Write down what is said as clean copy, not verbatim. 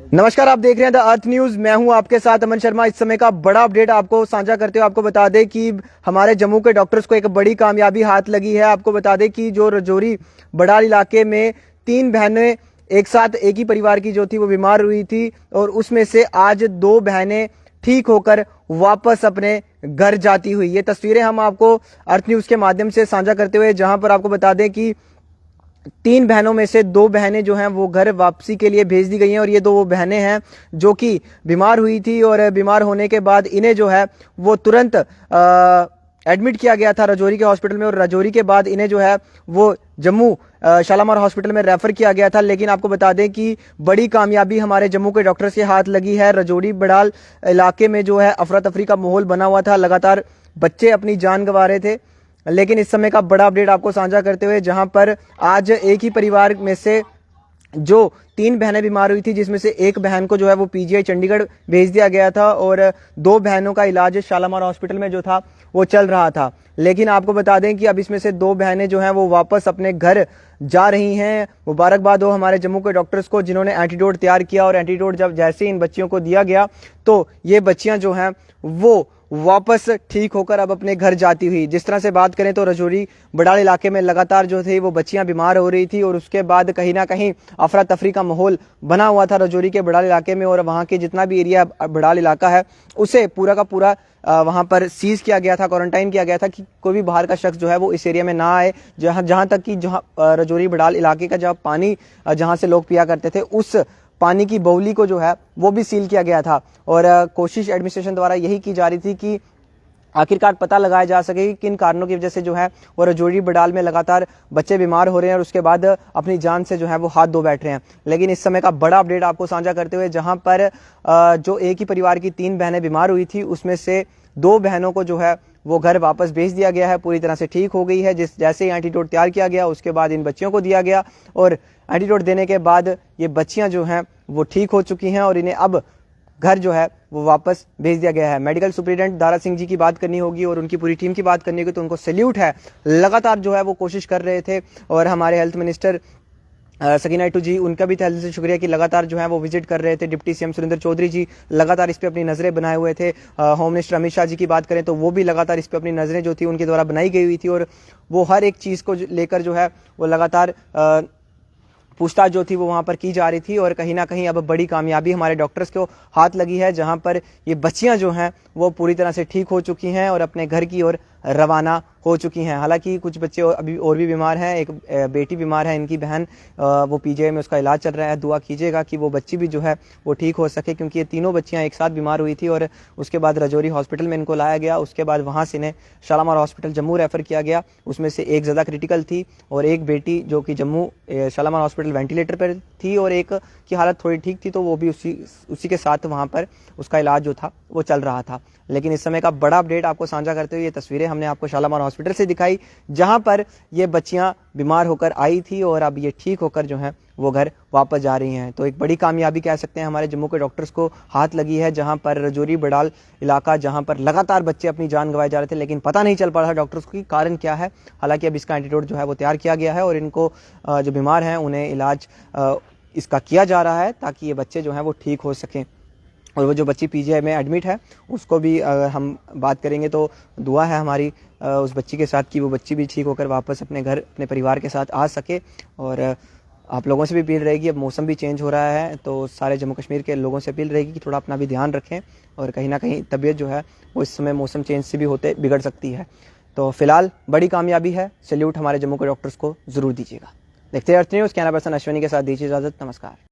नमस्कार, आप देख रहे हैं द अर्थ न्यूज। मैं हूं आपके साथ अमन शर्मा। इस समय का बड़ा अपडेट आपको साझा करते हुए आपको बता दें कि हमारे जम्मू के डॉक्टर्स को एक बड़ी कामयाबी हाथ लगी है। आपको बता दें कि जो रजौरी बड़ाल इलाके में 3 बहनें एक साथ एक ही परिवार की जो थी वो बीमार हुई थी और उसमें से आज 2 बहनें ठीक होकर वापस अपने घर जाती हुई। ये तस्वीरें हम आपको अर्थ न्यूज के माध्यम से साझा करते हुए, जहां पर आपको बता दें कि 3 बहनों में से 2 बहनें जो हैं वो घर वापसी के लिए भेज दी गई हैं और ये 2 वो बहनें हैं जो कि बीमार हुई थी और बीमार होने के बाद इन्हें जो है वो तुरंत एडमिट किया गया था रजौरी के हॉस्पिटल में और रजौरी के बाद इन्हें जो है वो जम्मू शालामार हॉस्पिटल में रेफर किया गया था। लेकिन आपको बता दें कि बड़ी कामयाबी हमारे जम्मू के डॉक्टर्स के हाथ लगी है। रजौरी बड़ाल इलाके में जो है अफरा तफरी का माहौल बना हुआ था, लगातार बच्चे अपनी जान गंवा रहे थे। लेकिन इस समय का बड़ा अपडेट आपको साझा करते हुए, जहां पर आज एक ही परिवार में से जो 3 बहनें बीमार हुई थी, जिसमें से एक बहन को जो है वो पीजीआई चंडीगढ़ भेज दिया गया था और 2 बहनों का इलाज शालामार हॉस्पिटल में जो था वो चल रहा था। लेकिन आपको बता दें कि अब इसमें से 2 बहनें जो हैं वो वापस अपने घर जा रही हैं। मुबारकबाद हो हमारे जम्मू के डॉक्टर्स को जिन्होंने एंटीडोट तैयार किया और एंटीडोट जब जैसे ही इन बच्चियों को दिया गया तो ये बच्चियां जो हैं वो वापस ठीक होकर अब अपने घर जाती हुई। जिस तरह से बात करें तो रजौरी बड़ाल इलाके में लगातार जो थे वो बच्चियां बीमार हो रही थी और उसके बाद कहीं ना कहीं अफरा तफरी का माहौल बना हुआ था रजौरी के बड़ाल इलाके में और वहां के जितना भी एरिया बड़ाल इलाका है उसे पूरा का पूरा वहां पर सीज किया गया था, क्वारंटाइन किया गया था कि कोई भी बाहर का शख्स जो है वो इस एरिया में ना आए। जहां तक कि रजौरी बड़ाल इलाके का जब पानी जहां से लोग पिया करते थे उस पानी की बाउली को जो है वो भी सील किया गया था और कोशिश एडमिनिस्ट्रेशन द्वारा यही की जा रही थी कि आखिरकार पता लगाया जा सके कि किन कारणों की वजह से जो है वो रजौरी बड़ाल में लगातार बच्चे बीमार हो रहे हैं और उसके बाद अपनी जान से जो है वो हाथ धो बैठ रहे हैं। लेकिन इस समय का बड़ा अपडेट आपको साझा करते हुए, जहां पर जो एक ही परिवार की 3 बहनें बीमार हुई थी उसमें से 2 बहनों को जो है वो घर वापस भेज दिया गया है, पूरी तरह से ठीक हो गई है। जैसे ही एंटीडोट तैयार किया गया उसके बाद इन बच्चियों को दिया गया और एंटीडोट देने के बाद ये बच्चियां जो हैं वो ठीक हो चुकी हैं और इन्हें अब घर जो है वो वापस भेज दिया गया है। मेडिकल सुपरिटेंडेंट दारा सिंह जी की बात करनी होगी और उनकी पूरी टीम की बात करनी होगी तो उनको सैल्यूट है। लगातार जो है वो कोशिश कर रहे थे और हमारे हेल्थ मिनिस्टर सकीना इटू जी, उनका भी तहे दिल से शुक्रिया कि लगातार जो है वो विजिट कर रहे थे। डिप्टी सीएम सुरेंद्र चौधरी जी लगातार इस पे अपनी नजरें बनाए हुए थे। होम मिनिस्टर अमित शाह जी की बात करें तो वो भी लगातार इस पे अपनी नजरें जो थी उनके द्वारा बनाई गई हुई थी और वो हर एक चीज को लेकर जो है वो लगातार पूछताछ जो थी वो वहां पर की जा रही थी और कहीं ना कहीं अब बड़ी कामयाबी हमारे डॉक्टर्स को हाथ लगी है, जहां पर ये बच्चियां जो हैं वो पूरी तरह से ठीक हो चुकी हैं और अपने घर की ओर रवाना हो चुकी हैं। हालांकि कुछ बच्चे अभी और भी बीमार हैं। एक बेटी बीमार है, इनकी बहन, वो पीजीआई में उसका इलाज चल रहा है। दुआ कीजिएगा कि वो बच्ची भी जो है वो ठीक हो सके, क्योंकि ये तीनों बच्चियां एक साथ बीमार हुई थी और उसके बाद रजौरी हॉस्पिटल में इनको लाया गया। उसके बाद वहां से इन्हें शालामार हॉस्पिटल जम्मू रेफर किया गया। उसमें से एक ज़्यादा क्रिटिकल थी और एक बेटी जो कि जम्मू शालामार हॉस्पिटल वेंटिलेटर पर थी और एक की हालत थोड़ी ठीक थी तो वो भी उसी के साथ वहां पर उसका इलाज जो था वो चल रहा था। लेकिन इस समय का बड़ा अपडेट आपको साझा करते हुए ये तस्वीरें हमने आपको शालामार हॉस्पिटल से दिखाई, जहां पर ये बच्चियां बीमार होकर आई थी और अब ये ठीक होकर जो हैं वो घर वापस जा रही हैं। तो एक बड़ी कामयाबी कह सकते हैं हमारे जम्मू के डॉक्टर्स को हाथ लगी है, जहां पर रजौरी बड़ाल इलाका, जहां पर लगातार बच्चे अपनी जान गंवाए जा रहे थे लेकिन पता नहीं चल पा रहा डॉक्टर्स को कि कारण क्या है। हालांकि अब इसका एंटीडोट जो है वो तैयार किया गया है और इनको जो बीमार हैं उन्हें इलाज इसका किया जा रहा है ताकि ये बच्चे जो हैं वो ठीक हो सकें। और वो जो बच्ची पीजीआई में एडमिट है उसको भी हम बात करेंगे तो दुआ है हमारी उस बच्ची के साथ कि वो बच्ची भी ठीक होकर वापस अपने घर अपने परिवार के साथ आ सके। और आप लोगों से भी अपील रहेगी, अब मौसम भी चेंज हो रहा है तो सारे जम्मू कश्मीर के लोगों से अपील रहेगी कि थोड़ा अपना भी ध्यान रखें और कहीं ना कहीं तबीयत जो है वो इस समय मौसम चेंज से भी होते बिगड़ सकती है। तो फिलहाल बड़ी कामयाबी है, सैल्यूट हमारे जम्मू के डॉक्टर्स को ज़रूर दीजिएगा। देखते हैं अर्थ न्यूज़। कैमरा पर्सन अश्विनी के साथ दीजिए इजाज़त। नमस्कार।